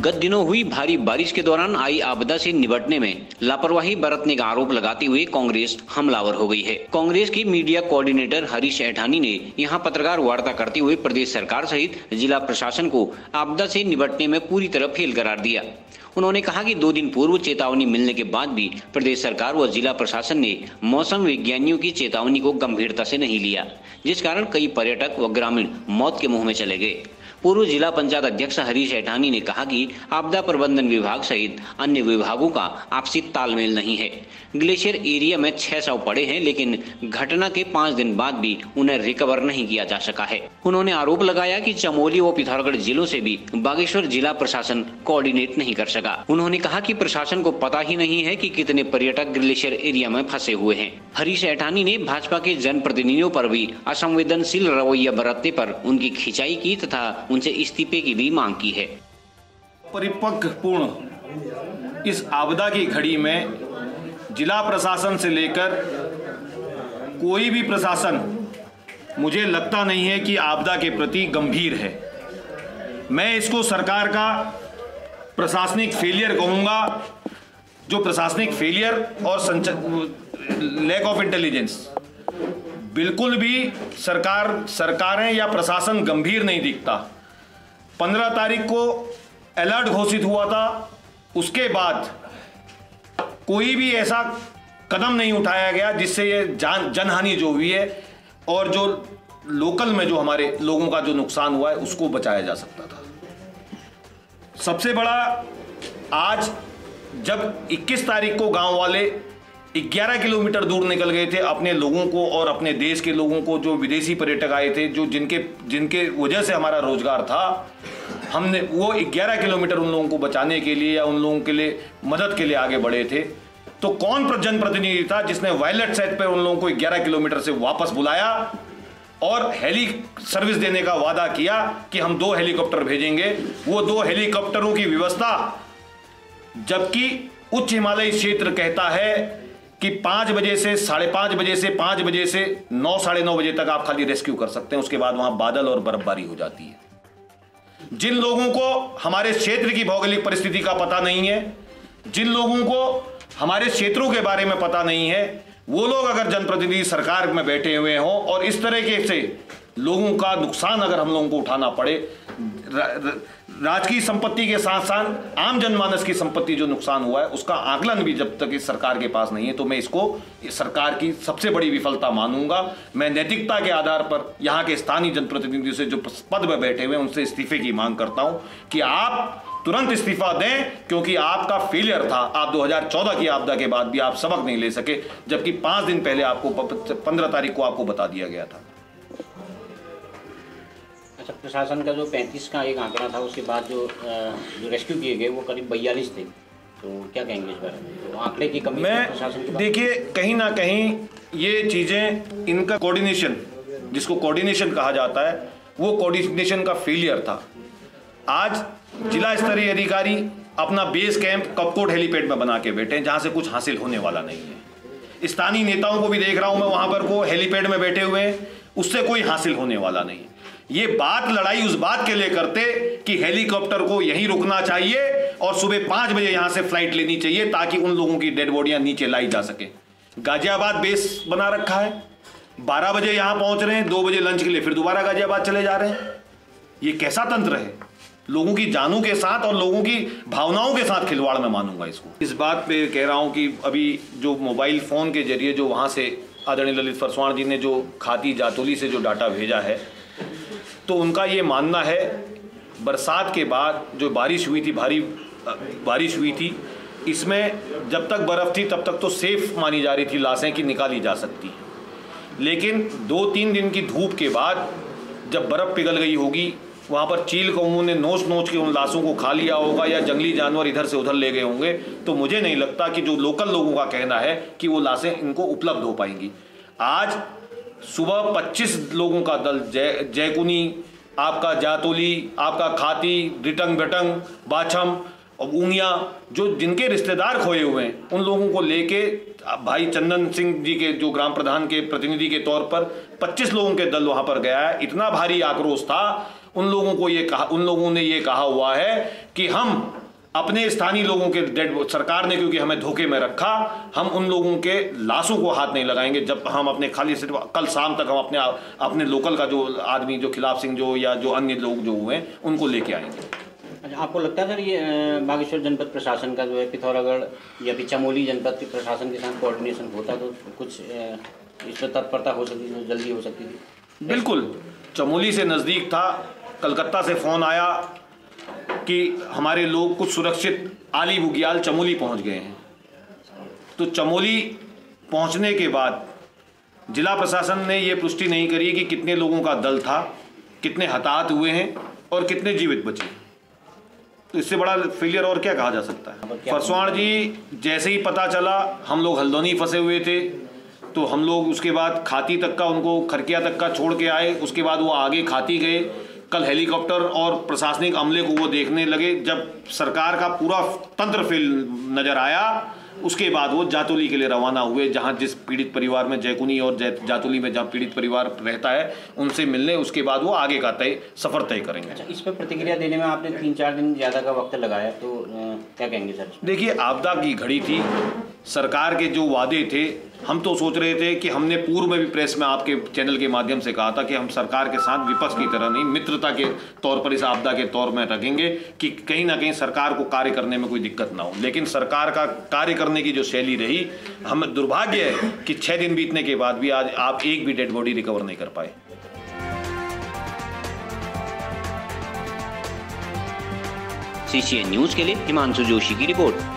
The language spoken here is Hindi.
गत दिनों हुई भारी बारिश के दौरान आई आपदा से निपटने में लापरवाही बरतने का आरोप लगाते हुए कांग्रेस हमलावर हो गई है। कांग्रेस की मीडिया कोऑर्डिनेटर हरीश ऐठानी ने यहां पत्रकार वार्ता करते हुए प्रदेश सरकार सहित जिला प्रशासन को आपदा से निपटने में पूरी तरह फेल करार दिया। उन्होंने कहा कि 2 दिन पूर्व चेतावनी मिलने के बाद भी प्रदेश सरकार व जिला प्रशासन ने मौसम विज्ञानियों की चेतावनी को गंभीरता से नहीं लिया, जिस कारण कई पर्यटक व ग्रामीण मौत के मुंह में चले गए। पूर्व जिला पंचायत अध्यक्ष हरीश ऐठानी ने कहा कि आपदा प्रबंधन विभाग सहित अन्य विभागों का आपसी तालमेल नहीं है। ग्लेशियर एरिया में 6 शव पड़े हैं, लेकिन घटना के 5 दिन बाद भी उन्हें रिकवर नहीं किया जा सका है। उन्होंने आरोप लगाया कि चमोली व पिथौरागढ़ जिलों से भी बागेश्वर जिला प्रशासन कोऑर्डिनेट नहीं कर सका। उन्होंने कहा कि प्रशासन को पता ही नहीं है कि कितने पर्यटक ग्लेशियर एरिया में फंसे हुए हैं। हरीश ऐठानी ने भाजपा के जनप्रतिनिधियों पर भी असंवेदनशील रवैया बरतने पर उनकी खिंचाई की तथा उनसे इस्तीफे की भी मांग की है। परिपक्वपूर्ण इस आपदा की घड़ी में जिला प्रशासन से लेकर कोई भी प्रशासन मुझे लगता नहीं है कि आपदा के प्रति गंभीर है। मैं इसको सरकार का प्रशासनिक फेलियर कहूँगा, जो प्रशासनिक फेलियर और लैक ऑफ इंटेलिजेंस। बिल्कुल भी सरकारें या प्रशासन गंभीर नहीं दिखता। 15 तारीख को अलर्ट घोषित हुआ था, उसके बाद कोई भी ऐसा कदम नहीं उठाया गया जिससे ये जनहानि जो हुई है और जो लोकल में जो हमारे लोगों का जो नुकसान हुआ है उसको बचाया जा सकता था। सबसे बड़ा, आज जब 21 तारीख को गांव वाले 11 किलोमीटर दूर निकल गए थे अपने लोगों को और अपने देश के लोगों को, जो विदेशी पर्यटक आए थे, जो जिनके वजह से हमारा रोजगार था, हमने वो 11 किलोमीटर उन लोगों को बचाने के लिए या उन लोगों के लिए मदद के लिए आगे बढ़े थे। तो कौन जनप्रतिनिधि था जिसने वायलेट सेट पर उन लोगों को 11 किलोमीटर से वापस बुलाया और हेली सर्विस देने का वादा किया कि हम 2 हेलीकॉप्टर भेजेंगे। वो 2 हेलीकॉप्टरों की व्यवस्था, जबकि उच्च हिमालयी क्षेत्र कहता है कि 5 बजे से 5:30 बजे से 5 बजे से 9 साढ़े 9 बजे तक आप खाली रेस्क्यू कर सकते हैं, उसके बाद वहां बादल और बर्फबारी हो जाती है। जिन लोगों को हमारे क्षेत्र की भौगोलिक परिस्थिति का पता नहीं है, जिन लोगों को हमारे क्षेत्रों के बारे में पता नहीं है, वो लोग अगर जनप्रतिनिधि सरकार में बैठे हुए हों और इस तरीके से लोगों का नुकसान अगर हम लोगों को उठाना पड़े, राजकीय संपत्ति के साथ साथ आम जनमानस की संपत्ति जो नुकसान हुआ है उसका आकलन भी जब तक इस सरकार के पास नहीं है, तो मैं इसको सरकार की सबसे बड़ी विफलता मानूंगा। मैं नैतिकता के आधार पर यहाँ के स्थानीय जनप्रतिनिधियों से जो पद में बैठे हुए उनसे इस्तीफे की मांग करता हूं कि आप तुरंत इस्तीफा दें, क्योंकि आपका फेलियर था। आप 2014 की आपदा के बाद भी आप सबक नहीं ले सके, जबकि 5 दिन पहले आपको 15 तारीख को आपको बता दिया गया था। अच्छा, प्रशासन का जो 35 का एक आंकड़ा था, उसके बाद जो रेस्क्यू किए गए वो करीब 42 थे, तो क्या कहेंगे इस बारे में? तो आंकड़े की कमी प्रशासन की? देखिए, कहीं ना कहीं ये चीज़ें, इनका कोऑर्डिनेशन, जिसको कोऑर्डिनेशन कहा जाता है, वो कोऑर्डिनेशन का फेलियर था। आज जिला स्तरीय अधिकारी अपना बेस कैंप कपकोट हेलीपैड में बना के बैठे हैं, जहाँ से कुछ हासिल होने वाला नहीं है। स्थानीय नेताओं को भी देख रहा हूँ मैं, वहाँ पर को हेलीपैड में बैठे हुए हैं, उससे कोई हासिल होने वाला नहीं। ये लड़ाई उस बात के लिए करते कि हेलीकॉप्टर को यहीं रुकना चाहिए और सुबह 5 बजे यहां से फ्लाइट लेनी चाहिए ताकि उन लोगों की डेड बॉडियां नीचे लाई जा सके। गाजियाबाद बेस बना रखा है, 12 बजे यहां पहुंच रहे हैं, 2 बजे लंच के लिए फिर दोबारा गाजियाबाद चले जा रहे हैं। ये कैसा तंत्र है? लोगों की जानों के साथ और लोगों की भावनाओं के साथ खिलवाड़ में मानूंगा इसको। इस बात पे कह रहा हूं कि अभी जो मोबाइल फोन के जरिए जो वहां से आदरणीय ललित फरसवाण जी ने जो खाती जातोली से जो डाटा भेजा है, तो उनका ये मानना है बरसात के बाद जो बारिश हुई थी, भारी बारिश हुई थी, इसमें जब तक बर्फ़ थी तब तक तो सेफ मानी जा रही थी लाशें कि निकाली जा सकती हैं। लेकिन 2-3 दिन की धूप के बाद जब बर्फ़ पिघल गई होगी, वहाँ पर चील कौओं ने नोच के उन लाशों को खा लिया होगा या जंगली जानवर इधर से उधर ले गए होंगे, तो मुझे नहीं लगता कि जो लोकल लोगों का कहना है कि वो लाशें इनको उपलब्ध हो पाएंगी। आज सुबह 25 लोगों का दल जयकुनी, आपका जातोली, आपका खाती, रिटंग बेटंग, बाछम, और उंगियां, जो जिनके रिश्तेदार खोए हुए हैं, उन लोगों को लेके भाई चंदन सिंह जी के जो ग्राम प्रधान के प्रतिनिधि के तौर पर 25 लोगों के दल वहां पर गया है। इतना भारी आक्रोश था, उन लोगों ने ये कहा हुआ है कि हम अपने स्थानीय लोगों के सरकार ने क्योंकि हमें धोखे में रखा, हम उन लोगों के लाशों को हाथ नहीं लगाएंगे जब हम अपने खाली सिर्फ कल शाम तक हम अपने लोकल का जो आदमी जो खिलाफ सिंह जो या जो अन्य लोग जो हुए उनको लेके आएंगे। अच्छा, आपको लगता है सर ये बागेश्वर जनपद प्रशासन का जो है पिथौरागढ़ या फिर चमोली जनपद के प्रशासन के साथ कोऑर्डिनेशन होता तो कुछ इस पर तत्परता हो सकती थी, जल्दी हो सकती थी? बिल्कुल, चमोली से नज़दीक था, कलकत्ता से फ़ोन आया कि हमारे लोग कुछ सुरक्षित आली बुग्याल चमोली पहुंच गए हैं। तो चमोली पहुंचने के बाद जिला प्रशासन ने ये पुष्टि नहीं करी कि कितने लोगों का दल था, कितने हताहत हुए हैं और कितने जीवित बचे। तो इससे बड़ा फेलियर और क्या कहा जा सकता है। फरसवाण जी जैसे ही पता चला, हम लोग हल्द्वानी फंसे हुए थे, तो हम लोग उसके बाद खाती तक का उनको खरकिया तक का छोड़ के आए। उसके बाद वो आगे खाती गए। कल हेलीकॉप्टर और प्रशासनिक अमले को वो देखने लगे। जब सरकार का पूरा तंत्र फेल नजर आया, उसके बाद वो जातोली के लिए रवाना हुए, जहां जिस पीड़ित परिवार में जयकुनी और जातोली में जहां पीड़ित परिवार रहता है उनसे मिलने। उसके बाद वो आगे का सफर तय करेंगे। अच्छा, इस पर प्रतिक्रिया देने में आपने 3-4 दिन ज़्यादा का वक्त लगाया, तो क्या कहेंगे सर? देखिए, आपदा की घड़ी थी, सरकार के जो वादे थे, हम तो सोच रहे थे कि हमने पूर्व में भी प्रेस में आपके चैनल के माध्यम से कहा था कि हम सरकार के साथ विपक्ष की तरह नहीं, मित्रता के तौर पर इस आपदा के तौर में रखेंगे कि कहीं ना कहीं सरकार को कार्य करने में कोई दिक्कत ना हो। लेकिन सरकार का कार्य करने की जो शैली रही, हमें दुर्भाग्य है कि 6 दिन बीतने के बाद भी आज आप एक भी डेड बॉडी रिकवर नहीं कर पाए। CCN न्यूज के लिए हिमांशु जोशी की रिपोर्ट।